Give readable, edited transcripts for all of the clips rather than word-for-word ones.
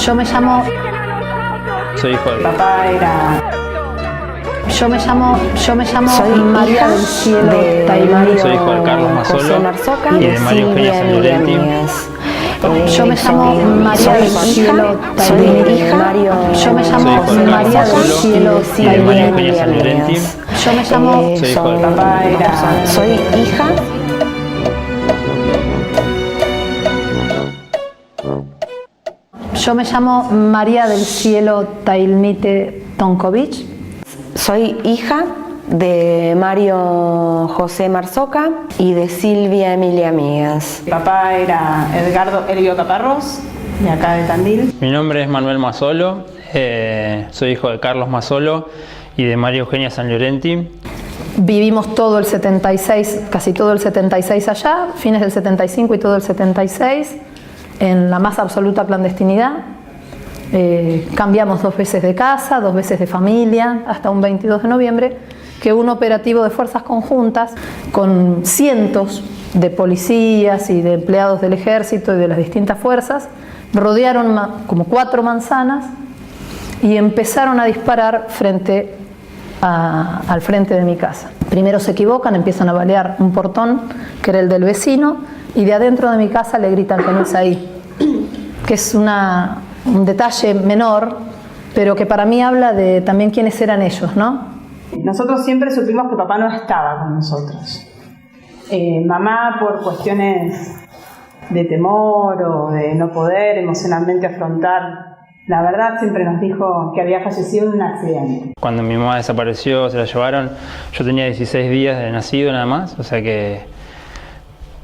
Yo me llamo... Soy hijo de... Papá era... Yo me llamo Soy María del Cielo Taimari. Soy hijo de Carlos Mazzolo Marzoca y de María Eugenia San Llorenti. Yo me llamo María del Cielo Taimari. Yo me llamo María del Cielo y de María Eugenia San Llorenti. Yo me llamo... Soy hijo de Papá era... Soy hija. Yo me llamo María del Cielo Tailmite Tonkovic. Soy hija de Mario José Marzoca y de Silvia Emilia Mías. Papá era Edgardo Elvio Caparrós, de acá de Tandil. Mi nombre es Manuel Mazzolo, soy hijo de Carlos Mazzolo y de María Eugenia San Llorenti. Vivimos todo el 76, casi todo el 76 allá, fines del 75 y todo el 76, en la más absoluta clandestinidad. Cambiamos 2 veces de casa, 2 veces de familia, hasta un 22 de noviembre, que un operativo de fuerzas conjuntas con cientos de policías y de empleados del ejército y de las distintas fuerzas rodearon como 4 manzanas y empezaron a disparar al frente de mi casa. Primero se equivocan, empiezan a balear un portón que era el del vecino y de adentro de mi casa le gritan que no es ahí, que es un detalle menor, pero que para mí habla de también quiénes eran ellos, ¿no? Nosotros siempre supimos que papá no estaba con nosotros. Mamá, por cuestiones de temor o de no poder emocionalmente afrontar, la verdad siempre nos dijo que había fallecido en un accidente. Cuando mi mamá desapareció, se la llevaron, yo tenía 16 días de nacido nada más, o sea que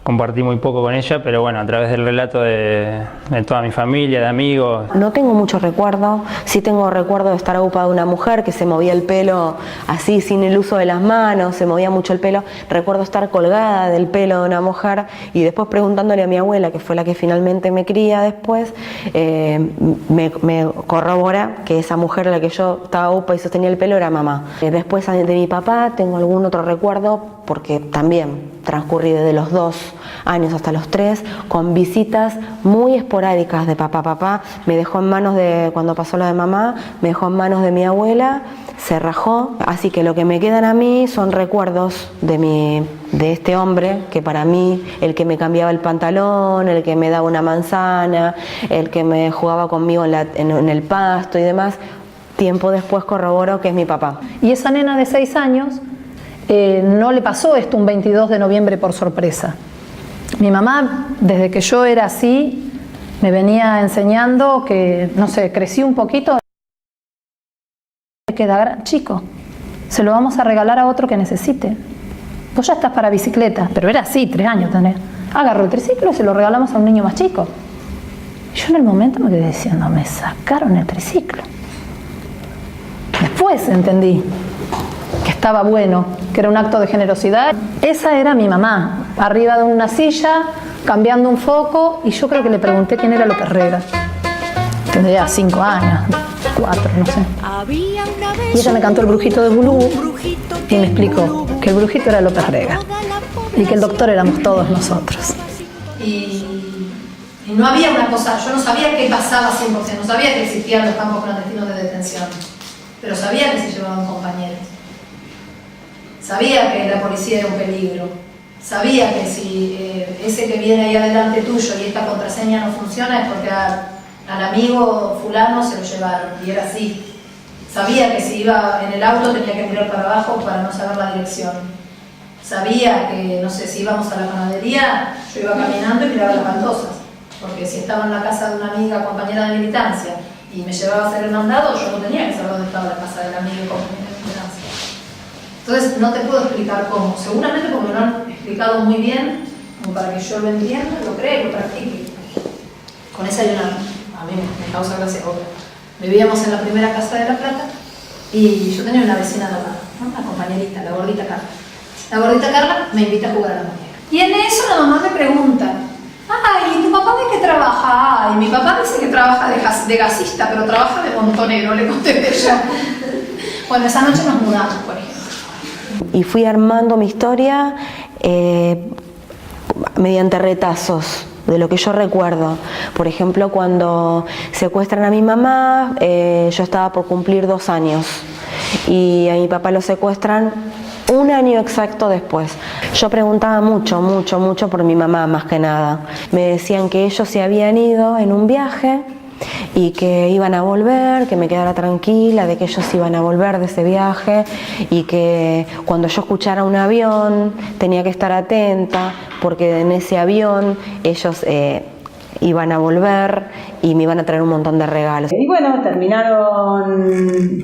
compartí muy poco con ella, pero bueno, a través del relato de toda mi familia, de amigos. No tengo muchos recuerdos, sí tengo recuerdo de estar ocupada de una mujer que se movía el pelo así sin el uso de las manos, se movía mucho el pelo. Recuerdo estar colgada del pelo de una mujer y después preguntándole a mi abuela, que fue la que finalmente me cría después, me corrobora que esa mujer a la que yo estaba ocupada y sostenía el pelo era mamá. Después de mi papá tengo algún otro recuerdo porque también transcurrí desde los 2 años hasta los 3, con visitas muy esporádicas de papá. Papá me dejó en manos de, cuando pasó lo de mamá, me dejó en manos de mi abuela, se rajó, así que lo que me quedan a mí son recuerdos de este hombre, que para mí, el que me cambiaba el pantalón, el que me daba una manzana, el que me jugaba conmigo en el pasto y demás, tiempo después corroboro que es mi papá. Y esa nena de 6 años no le pasó esto un 22 de noviembre por sorpresa. Mi mamá, desde que yo era así, me venía enseñando que, no sé, crecí un poquito, queda chico, se lo vamos a regalar a otro que necesite. Vos ya estás para bicicleta, pero era así, 3 años tenés. Agarró el triciclo y se lo regalamos a un niño más chico. Y yo en el momento me quedé diciendo, me sacaron el triciclo. Después entendí que estaba bueno, que era un acto de generosidad. Esa era mi mamá, arriba de una silla, cambiando un foco, y yo creo que le pregunté quién era López Rega. Tendría 5 años, 4, no sé. Y ella me cantó el brujito de Bulú y me explicó que el brujito era López Rega y que el doctor éramos todos nosotros. Y no había una cosa, yo no sabía qué pasaba 100%, no sabía que existían los campos clandestinos de detención, pero sabía que se llevaban compañeros. Sabía que la policía era un peligro, sabía que si ese que viene ahí adelante tuyo y esta contraseña no funciona es porque al amigo fulano se lo llevaron, y era así. Sabía que si iba en el auto tenía que mirar para abajo para no saber la dirección. Sabía que, no sé, si íbamos a la panadería, yo iba caminando y miraba las baldosas, porque si estaba en la casa de una amiga compañera de militancia y me llevaba a hacer el mandado, yo no tenía que saber dónde estaba la casa de la amiga compañera de militancia. Entonces no te puedo explicar cómo, seguramente porque lo han explicado muy bien, como para que yo lo entienda, lo crea y lo practique. Con esa hay a mí me causa gracia obra. Vivíamos en la primera casa de La Plata y yo tenía una vecina de al lado, ¿no? Una compañerita, la gordita Carla. La gordita Carla me invita a jugar a la muñeca. Y en eso la mamá me pregunta, ay, ¿y tu papá de qué trabaja? Ay, mi papá dice que trabaja de gasista, pero trabaja de montonero, le conté ella. Bueno, esa noche nos mudamos, por ejemplo. Y fui armando mi historia mediante retazos. de lo que yo recuerdo. Por ejemplo, cuando secuestran a mi mamá, yo estaba por cumplir 2 años y a mi papá lo secuestran 1 año exacto después. Yo preguntaba mucho por mi mamá, más que nada. Me decían que ellos se habían ido en un viaje y que iban a volver, que me quedara tranquila de que ellos iban a volver de ese viaje y que cuando yo escuchara un avión tenía que estar atenta porque en ese avión ellos iban a volver y me iban a traer un montón de regalos. Y bueno, terminaron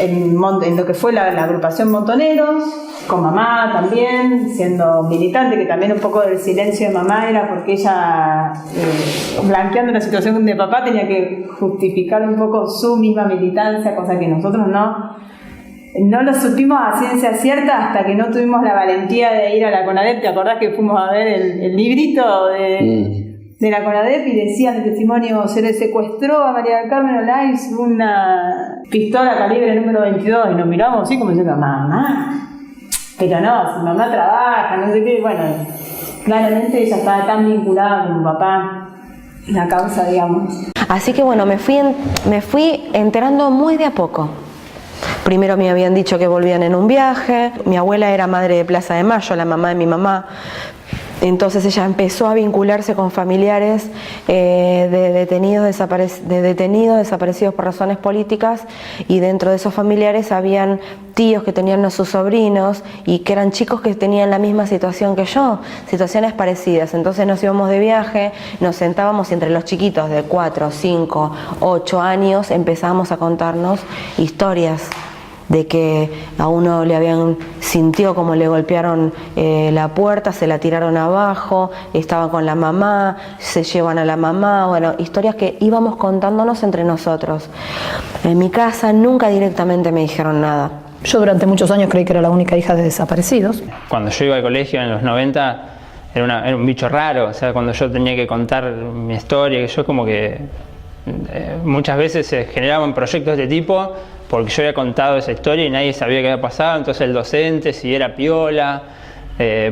en lo que fue la agrupación Montoneros, con mamá también, siendo militante, que también un poco del silencio de mamá era porque ella, blanqueando la situación de papá, tenía que justificar un poco su misma militancia, cosa que nosotros no lo supimos a ciencia cierta hasta que no tuvimos la valentía de ir a la CONADEP. ¿Te acordás que fuimos a ver el librito de la CONADEP y decían el testimonio: se le secuestró a María del Carmen Olais una pistola calibre número 22? Y nos miramos así como diciendo: mamá, pero no, si mamá trabaja, no sé qué. Bueno, claramente ella estaba tan vinculada con papá en la causa, digamos. Así que bueno, me fui enterando muy de a poco. Primero me habían dicho que volvían en un viaje. Mi abuela era madre de Plaza de Mayo, la mamá de mi mamá. Entonces ella empezó a vincularse con familiares de detenidos desaparecidos por razones políticas, y dentro de esos familiares habían tíos que tenían a sus sobrinos y que eran chicos que tenían la misma situación que yo, situaciones parecidas. Entonces nos íbamos de viaje, nos sentábamos y entre los chiquitos de 4, 5, 8 años empezábamos a contarnos historias de que a uno sintió como le golpearon la puerta, se la tiraron abajo, estaba con la mamá, se llevan a la mamá. Bueno, historias que íbamos contándonos entre nosotros. En mi casa nunca directamente me dijeron nada. Yo durante muchos años creí que era la única hija de desaparecidos. Cuando yo iba al colegio en los 90 era un bicho raro, o sea, cuando yo tenía que contar mi historia, que yo como que muchas veces se generaban proyectos de este tipo porque yo había contado esa historia y nadie sabía qué había pasado. Entonces el docente, si era piola,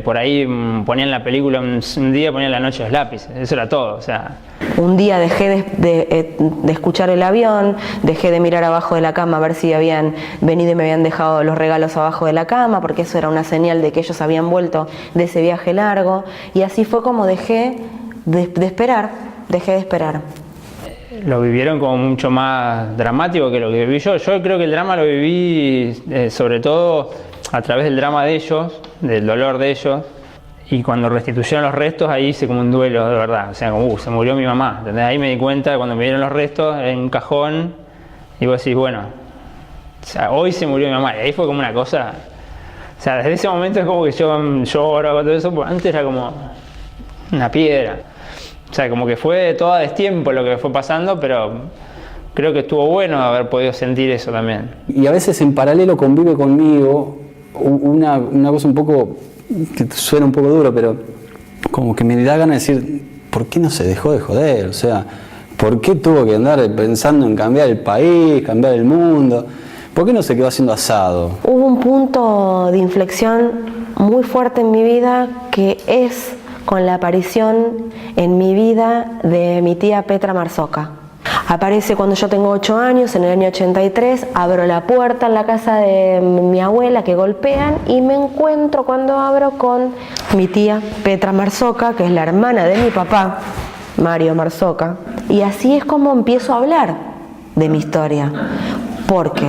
por ahí ponían la película un día, ponían La noche de los lápices, eso era todo. O sea, un día dejé de escuchar el avión, dejé de mirar abajo de la cama a ver si habían venido y me habían dejado los regalos abajo de la cama, porque eso era una señal de que ellos habían vuelto de ese viaje largo. Y así fue como dejé de esperar. Lo vivieron como mucho más dramático que lo que viví yo. Yo creo que el drama lo viví sobre todo a través del drama de ellos, del dolor de ellos. Y cuando restituyeron los restos, ahí hice como un duelo de verdad. O sea, como, se murió mi mamá. ¿Entendés? Ahí me di cuenta, cuando me dieron los restos, en un cajón, y vos decís, bueno, o sea, hoy se murió mi mamá. Y ahí fue como una cosa... O sea, desde ese momento es como que yo ahora hago todo eso, porque antes era como una piedra. O sea, como que fue todo a destiempo lo que fue pasando, pero creo que estuvo bueno haber podido sentir eso también. Y a veces en paralelo convive conmigo una cosa un poco, que suena un poco duro, pero como que me da ganas de decir, ¿por qué no se dejó de joder? O sea, ¿por qué tuvo que andar pensando en cambiar el país, cambiar el mundo? ¿Por qué no se quedó haciendo asado? Hubo un punto de inflexión muy fuerte en mi vida, que es con la aparición en mi vida de mi tía Petra Marzoca. Aparece cuando yo tengo 8 años, en el año 83, abro la puerta en la casa de mi abuela que golpean y me encuentro cuando abro con mi tía Petra Marzoca, que es la hermana de mi papá, Mario Marzoca. Y así es como empiezo a hablar de mi historia, porque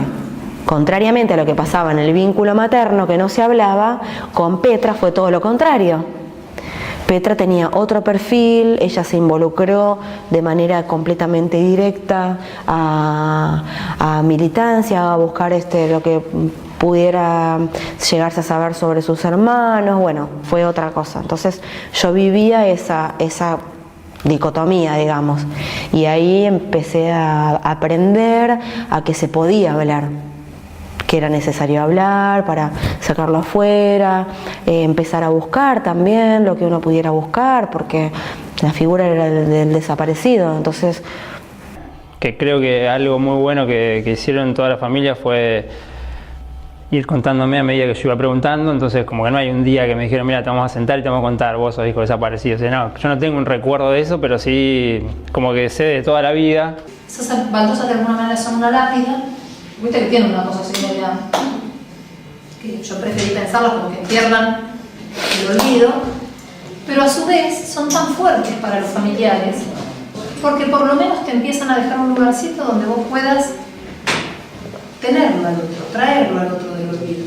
contrariamente a lo que pasaba en el vínculo materno, que no se hablaba, con Petra fue todo lo contrario. Petra tenía otro perfil, ella se involucró de manera completamente directa a militancia, a buscar lo que pudiera llegarse a saber sobre sus hermanos. Bueno, fue otra cosa. Entonces yo vivía esa dicotomía, digamos, y ahí empecé a aprender a que se podía hablar, que era necesario hablar para sacarlo afuera, empezar a buscar también lo que uno pudiera buscar, porque la figura era del desaparecido. Entonces, que creo que algo muy bueno que hicieron toda la familia fue ir contándome a medida que yo iba preguntando, entonces como que no hay un día que me dijeron, mira, te vamos a sentar y te vamos a contar, vos sos hijo desaparecido. O sea, no, yo no tengo un recuerdo de eso, pero sí como que sé de toda la vida. Esas baldosas de alguna manera son una lápida, viste que tienen una cosa así media, que yo preferí pensarlas como que entierran el olvido, pero a su vez son tan fuertes para los familiares, porque por lo menos te empiezan a dejar un lugarcito donde vos puedas tenerlo al otro, traerlo al otro del olvido.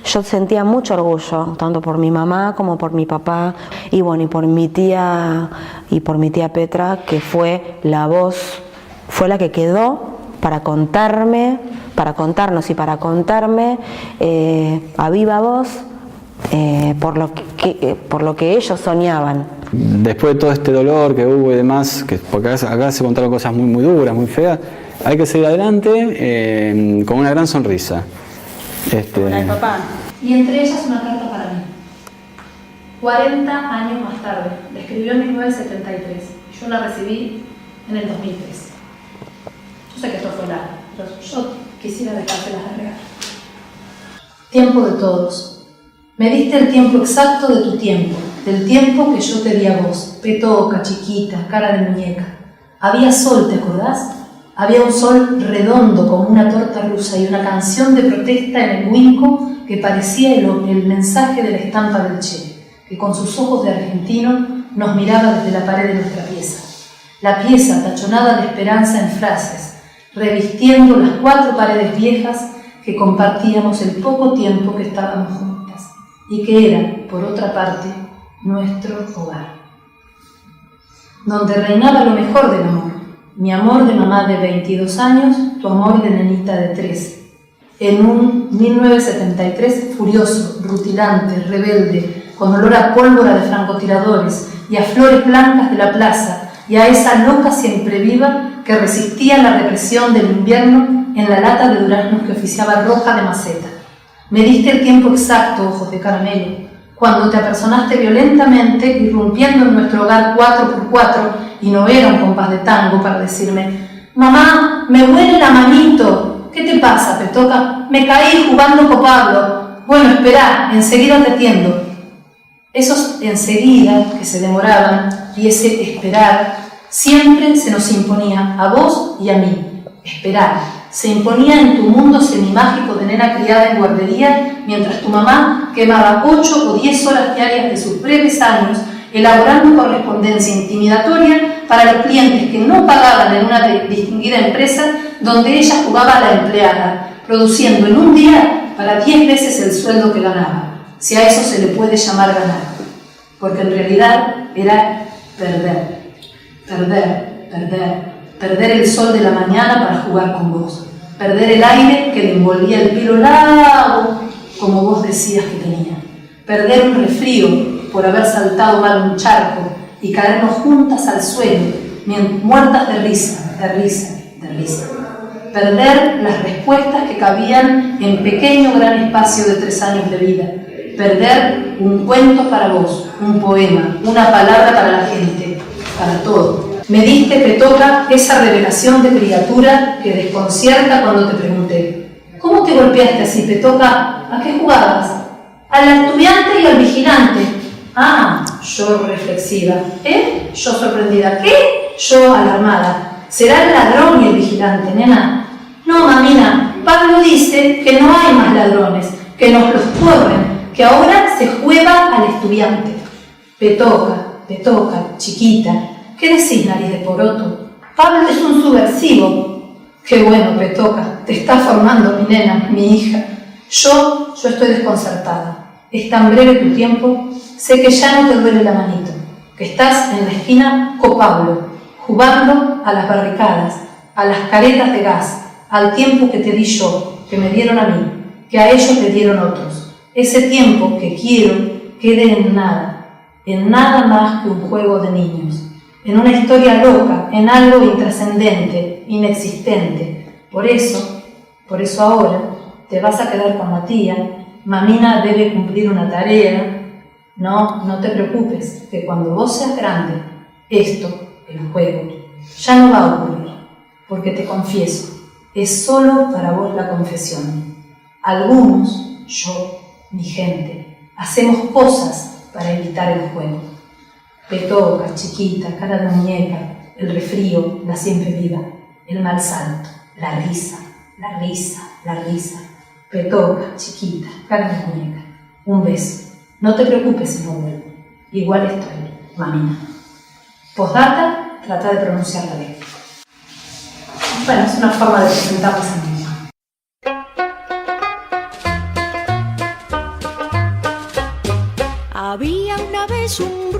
Yo sentía mucho orgullo, tanto por mi mamá como por mi papá, y bueno, y por mi tía Petra, que fue la voz, fue la que quedó para contarnos y para contarme a viva voz por lo que ellos soñaban. Después de todo este dolor que hubo y demás, porque acá se contaron cosas muy, muy duras, muy feas, hay que seguir adelante con una gran sonrisa. Hola, papá. Y entre ellas una carta para mí. 40 años más tarde, la escribió en 1973 y yo la recibí en el 2003. Yo sé que esto fue largo, pero yo quisiera dejárselas de regalo. Tiempo de todos. Me diste el tiempo exacto de tu tiempo, del tiempo que yo te di a vos. Petoca, chiquita, cara de muñeca. Había sol, ¿te acordás? Había un sol redondo como una torta rusa y una canción de protesta en el Winco que parecía el mensaje de la estampa del Che, que con sus ojos de argentino nos miraba desde la pared de nuestra pieza. La pieza tachonada de esperanza en frases, revistiendo las 4 paredes viejas que compartíamos el poco tiempo que estábamos juntas y que era, por otra parte, nuestro hogar. Donde reinaba lo mejor del amor. Mi amor de mamá de 22 años, tu amor de nenita de 13. En un 1973 furioso, rutilante, rebelde, con olor a pólvora de francotiradores y a flores blancas de la plaza y a esa loca siempre viva que resistía la represión del invierno en la lata de duraznos que oficiaba roja de maceta. Me diste el tiempo exacto, ojos de caramelo, cuando te apersonaste violentamente, irrumpiendo en nuestro hogar 4x4, y no era un compás de tango para decirme: mamá, me huele la manito. ¿Qué te pasa, Petoca? Me caí jugando con Pablo. Bueno, esperá, enseguida te atiendo. Esos enseguida que se demoraban y ese esperar siempre se nos imponía a vos y a mí. Esperar. Se imponía en tu mundo semimágico de nena criada en guardería, mientras tu mamá quemaba 8 o 10 horas diarias de sus breves años elaborando correspondencia intimidatoria para los clientes que no pagaban en una distinguida empresa donde ella jugaba a la empleada, produciendo en un día para 10 veces el sueldo que ganaba, si a eso se le puede llamar ganar, porque en realidad era perder el sol de la mañana para jugar con vos, perder el aire que le envolvía el pelo largo, como vos decías que tenía, perder un resfrío por haber saltado mal un charco y caernos juntas al suelo, muertas de risa, perder las respuestas que cabían en pequeño gran espacio de 3 años de vida, perder un cuento para vos, un poema, una palabra para la gente, para todo. Me diste, Petoca, esa revelación de criatura que desconcierta cuando te pregunté: ¿cómo te golpeaste así, Petoca? ¿A qué jugabas? Al estudiante y al vigilante. Ah, yo reflexiva. Yo sorprendida. ¿Qué? Yo alarmada. ¿Será el ladrón y el vigilante, nena? No, mamina, Pablo dice que no hay más ladrones, que nos los corren, que ahora se juega al estudiante. Petoca, chiquita. ¿Qué decís, nariz de poroto? Pablo es un subversivo. Qué bueno, Petoca, te está formando mi nena, mi hija. Yo estoy desconcertada. Es tan breve tu tiempo, sé que ya no te duele la manito, que estás en la esquina con Pablo, jugando a las barricadas, a las caretas de gas, al tiempo que te di yo, que me dieron a mí, que a ellos le dieron otros. Ese tiempo que quiero quede en nada más que un juego de niños, en una historia loca, en algo intrascendente, inexistente. Por eso ahora te vas a quedar con la tía. Mamina debe cumplir una tarea. No te preocupes, que cuando vos seas grande, esto, el juego, ya no va a ocurrir, porque te confieso, es solo para vos la confesión. Algunos, yo, mi gente, hacemos cosas para evitar el juego. Petoca, chiquita, cara de muñeca, el resfrío, la siempre viva, el mal salto, la risa, la risa, la risa. Petoca, chiquita, cara de muñeca, un beso. No te preocupes si no vuelvo. Igual estoy, mamina. Postdata, trata de pronunciarla bien. Bueno, es una forma de presentarnos a mí. Había una vez un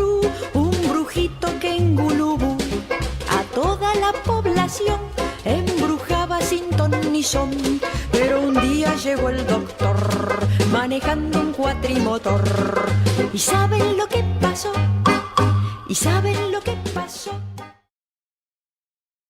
brujito que en Gulubú a toda la población embrujaba sin ton ni son. Pero un día llegó el doctor manejando un cuatrimotor. ¿Y saben lo que pasó? ¿Y saben lo que pasó?